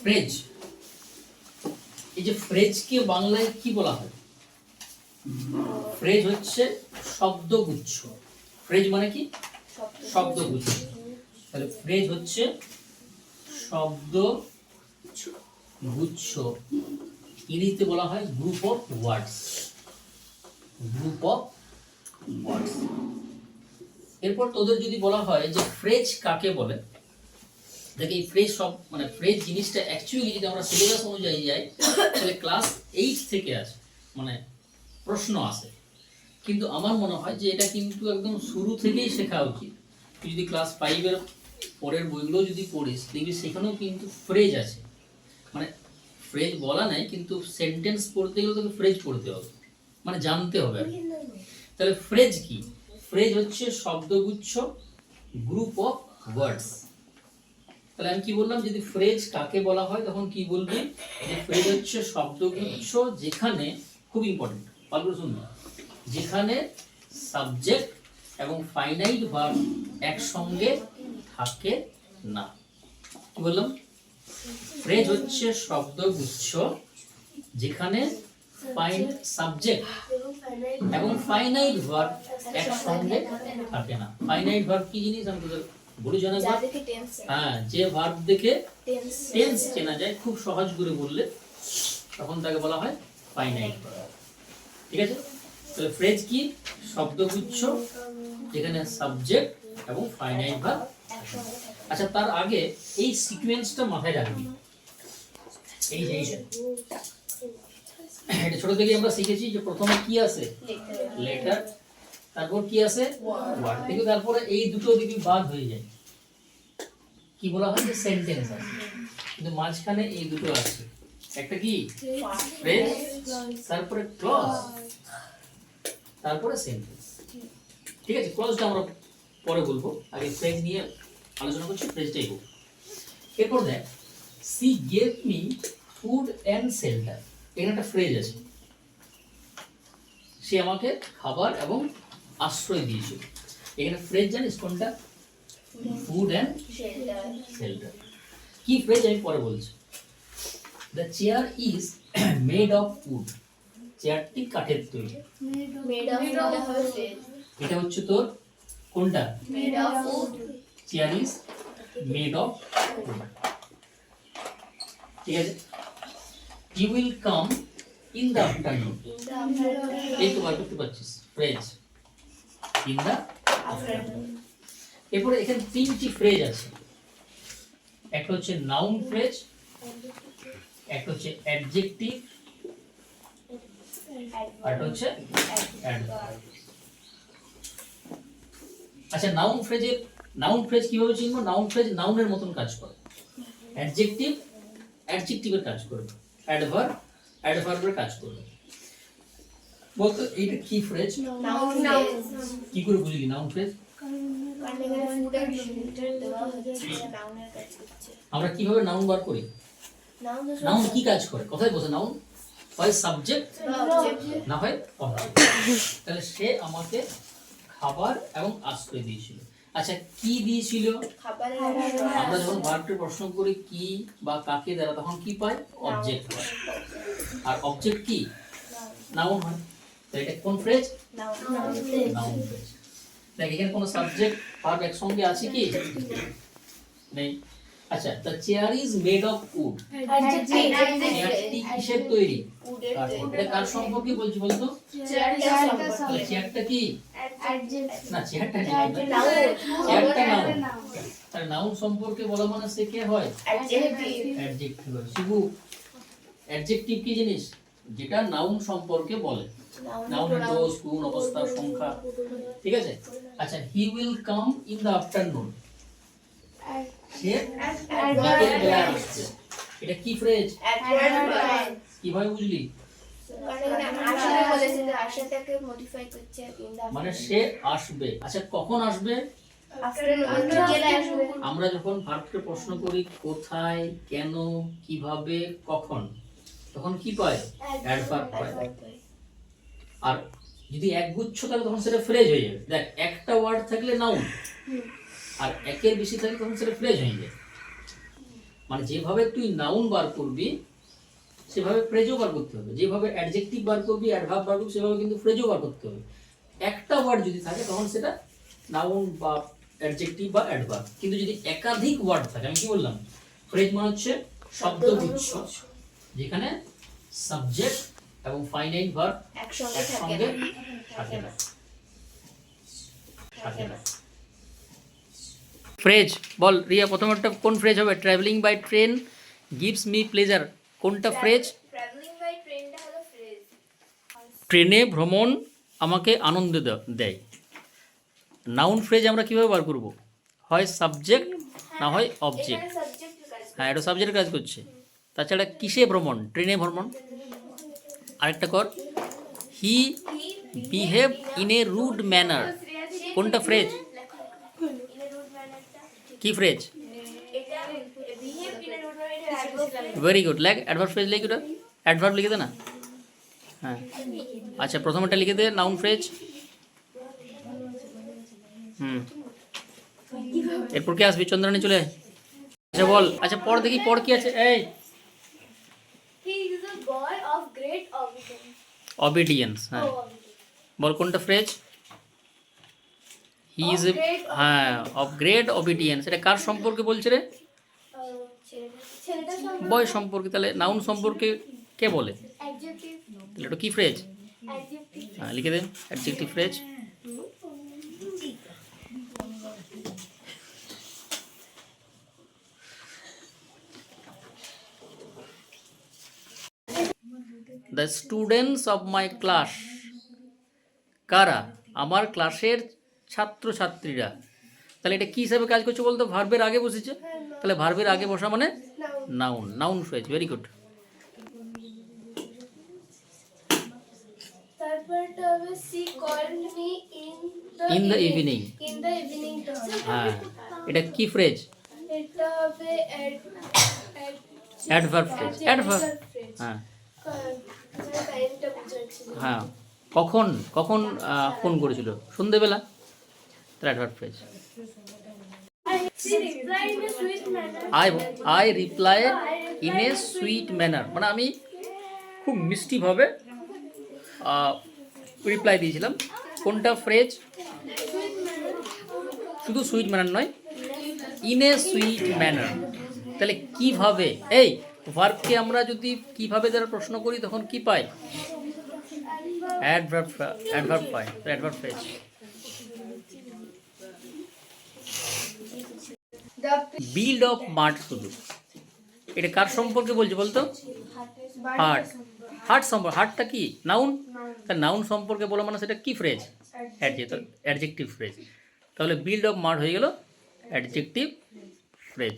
Phrase, এই যে ফ্রেজকে বাংলায় কি বলা হয়? ফ্রেজ হচ্ছে শব্দগুচ্ছ। ফ্রেজ মানে কি? শব্দগুচ্ছ। তাহলে ফ্রেজ হচ্ছে শব্দগুচ্ছ। ইংরেজিতে বলা হয় group of words. Group of words. এরপর তোদের যদি বলা হয় যে ফ্রেজ কাকে বলে, দেখ এই ফ্রেজ সব মানে ফ্রেজ জিনিসটা অ্যাকচুয়ালি যদি আমরা সিলেবাস অনুযায়ী যাই তাহলে ক্লাস 8 থেকে আছে, মানে প্রশ্ন আসে। কিন্তু আমার মনে হয় যে এটা কিন্তু একদম শুরু থেকেই শেখা উচিত। তুই যদি ক্লাস 5 এর পরের বইগুলো যদি পড়িস দেখবি সেখানেও কিন্তু ফ্রেজ আছে। মানে ফ্রেজ বলা নাই, কিন্তু সেন্টেন্স পড়তে গেলে তোকে ফ্রেজ পড়তে হবে, মানে জানতে হবে। তাহলে ফ্রেজ কি? ফ্রেজ হচ্ছে শব্দগুচ্ছ, গ্রুপ অফ ওয়ার্ডস। তাহলে আমি কি বললাম, যদি ফ্রেজ কাকে বলা হয় তখন কি বলবি যে ফ্রেজ হচ্ছে শব্দগুচ্ছ যেখানে, খুব ইম্পর্টেন্ট ভালো শুনবে, যেখানে সাবজেক্ট এবং ফাইনাইট ভার্ব একসঙ্গে থাকে না। কি বললাম? ফ্রেজ হচ্ছে শব্দগুচ্ছ যেখানে সাবজেক্ট এবং ফাইনাইট ভার্ব একসঙ্গে থাকে না। ফাইনাইট ভার্ব কি জিনিস আমি তোদের বলি জানা, হ্যাঁ, যে ভার্ব দেখে টেন্স চেনা যায় খুব সহজ করে বললে তখন তাকে বলা হয় ফাইনাইট ভার্ব। ঠিক আছে? তাহলে ফ্রেজ কি? শব্দগুচ্ছ যেখানে সাবজেক্ট এবং ফাইনাইট ভার্ব। আচ্ছা, তার আগে এই সিকোয়েন্সটা মাথায় রাখবি। এই যে এটা ছোট থেকে আমরা শিখেছি যে প্রথমে কি আছে? লেটার, তারপর কি আছে? ওয়ার্ড। কিন্তু তারপরে এই দুটো দিকে বাদ হয়ে যায়, কি বলা হয় যে সেন্টেন্স আছে। কিন্তু মাঝখানে এই দুটো আছে, একটা কি? ফ্রেজ, তারপরে ক্লজ, তারপরে সেন্টেন্স। ঠিক আছে? ক্লজটা আমরা পরে বলবো, আগে ফ্রেজ নিয়ে আলোচনা করছি, ফ্রেজটাই হোক। এরপর দেখ, C gave me food and shelter. এখানে একটা ফ্রেজ আছে, সে আমাকে খাবার এবং আশ্রয় দিয়েছিল। এখানে ফ্রেজ জানিস কোনটা? Food and shelter. কি ফ্রেজ আমি পরে বলছি। The chair is made of wood. চেয়ারটি কাঠের তৈরি। এটা হচ্ছে তোর কোনটা? Chair is made of wood. ঠিক আছে? He will come in the afternoon. এই তো বার করতে পারছিস ফ্রেজ, in the afternoon। এরপরে এখানে তিনটি ফ্রেজ আছে, একটা হচ্ছে নাউন ফ্রেজ, একটা হচ্ছে অ্যাডজেক্টিভ, আর একটা হচ্ছে অ্যাডভার্ব। আচ্ছা, নাউন ফ্রেজ কিভাবে চিনবো? নাউন ফ্রেজ নাউনের মতন কাজ করে, অ্যাডজেক্টিভ অ্যাডজেক্টিভের কাজ করবে, অ্যাডভার্ব অ্যাডভার্বের কাজ করবে। বলতো এইটা কি ফ্রেজ? Noun phrase. কি করে বুঝলি নাউন ফ্রেজ? আমরা কিভাবে নাউন বার করি? নাউন কি কাজ করে? কোথায় বসে নাউন? হয় সাবজেক্ট না হয় অবজেক্ট। তাহলে সে আমাকে খাবার এবং আশ্রয় দিয়েছিল। আচ্ছা, কি দিয়েছিল? আমরা যখন ভার্বকে প্রশ্ন করি কি বা কাকে দ্বারা, তখন কি পাই? অবজেক্ট হয়। আর অবজেক্ট কি? নাউন হয়। তো এটা কোন ফ্রেজ? Noun phrase. দেখ, এখানে কোনো সাবজেক্ট ভার্ব একসঙ্গে আছে কি? নেই। আচ্ছা, the chair is made of wood. চেয়ারটি কিসের তৈরি? এটা কার সম্পর্কে বলছি বলতো? চেয়ারটা কি? না, চেয়ারটা নাউন। চেয়ারটা নাউন। তার নাউন সম্পর্কে বলা মানে সে কে হয়? অ্যাডজেক্টিভ হয়। শুধু অ্যাডজেক্টিভ কি জিনিস? যেটা নাউন সম্পর্কে বলে, নাউনের দোষ, গুণ, অবস্থা, সংখ্যা। ঠিক আছে? আচ্ছা, he will come in the afternoon. সে বিকেল বেলা আসছে। এটা কি ফ্রেজ? কিভাবে বুঝলি? মানে সে আসবে। আচ্ছা, কখন আসবে? আমরা যখন ভার্বকে প্রশ্ন করি কোথায়, কেন, কিভাবে, কখন, তখন কি পায়? অ্যাডভার্ব পায়। আর যদি একগুচ্ছ থাকে তখন সেটা ফ্রেজ হয়ে যাবে। দেখ, একটা ওয়ার্ড থাকলে নাউন, আর একের বেশি থাকলে তখন সেটা ফ্রেজ হয়ে যায়। মানে যেভাবে তুই নাউন বার করবি সেভাবে ফ্রেজও বার করতে হবে, যেভাবে অ্যাডজেক্টিভ বার করবি, অ্যাডভার্ব বার করবি, সেভাবে কিন্তু ফ্রেজও বার করতে হবে। একটা ওয়ার্ড যদি থাকে তখন সেটা নাউন বা অ্যাডজেক্টিভ বা অ্যাডভার্ব। কিন্তু যদি একাধিক ওয়ার্ড থাকে, আমি কি বললাম, ফ্রেজ মানে হচ্ছে শব্দগুচ্ছ, যেখানে সাবজেক্ট এবং ফাইনাইট ভার্ব একসঙ্গে একসঙ্গে থাকে না। ফ্রেজ বল রিয়া, প্রথম একটা কোন ফ্রেজ হবে? Travelling by train gives me pleasure, কোনটা ফ্রেজ? ট্রাভেলিং বাই ট্রেনটা হলো ফ্রেজ। ট্রেনে ভ্রমণ আমাকে আনন্দ দেয়। নাউন ফ্রেজ আমরা কিভাবে বার করব? হয় সাবজেক্ট না হয় অবজেক্ট। এখানে সাবজেক্টের কাজ হ্যাঁ, এটা সাবজেক্টের কাজ করছে। তাছাড়া কিসে ভ্রমণ? ট্রেনে ভ্রমণ। আরেকটা কর, he behave in a rude manner, কোনটা ফ্রেজ? ইন এ রুড ম্যানারটা কি ফ্রেজ? এটা behave in a rude manner, এটা অ্যাডভার্ব। ভেরি গুড, লেখ অ্যাডভার্ব ফ্রেজ লিখ, ওটা অ্যাডভার্ব লিখে দে না। হ্যাঁ, আচ্ছা প্রথমটা লিখে দে নাউন ফ্রেজ। এরপর কি আসবি? চন্দ্রানী চলে আয়। আচ্ছা বল, আচ্ছা পড় দেখি, পড় কি আছে। এই he is a boy of great obedience. Obedience, হ্যাঁ বল কোনটা ফ্রেজ? হি ইজ এ, হ্যাঁ অফ গ্রেট অবিডিয়েন্স। এটা কার সম্পর্কে বলছে রে? ছেলেটা বয় সম্পর্কে। তাহলে নাউন সম্পর্কে কে বলে? অ্যাডজেক্টিভ। তাহলে এটা কি ফ্রেজ? অ্যাডজেক্টিভ। হ্যাঁ লিখে দে adjective phrase. The students of my class, কারা? আমার ক্লাসের ছাত্রছাত্রীরা। তাহলে এটা কি হিসাবে কাজ করছে বলতো? ভার্বের আগে বসেছে, তাহলে ভার্বের আগে বসা মানে noun, noun phrase. Very good. তারপরটা হবে she called me in the evening. In the evening. হ্যাঁ, এটা কি ফ্রেজ? এটা হবে অ্যাডভার্ব ফ্রেজ। অ্যাডভার্ব, হ্যাঁ টাইমটা বোঝাচ্ছি। হ্যাঁ। কখন কখন ফোন করেছিল? সন্ধেবেলা। তাহলে adverb phrase. She replied in a sweet manner. I reply in a sweet manner, মানে আমি খুব মিষ্টিভাবে রিপ্লাই দিয়েছিলাম। কোনটা ফ্রেজ? শুধু সুইট ম্যানার নয়, ইন এ সুইট ম্যানার। তাহলে কিভাবে, এই ভার্বকে আমরা যদি কিভাবে দ্বারা প্রশ্ন করি তখন কি পাই? অ্যাডভার্ব, অ্যাডভার্ব পাই। Adverb phrase. Build of mart, শুধু এটা কার সম্পর্কে বলছে বলতো? হার্ট। হার্ট সম্পর্কে। হার্টটা কি নাউন? তার নাউন সম্পর্কে বলা মানে সেটা কি ফ্রেজ? Adjective phrase. তাহলে বিল্ড অফ মার্ট হয়ে গেল অ্যাডজেক্টিভ ফ্রেজ।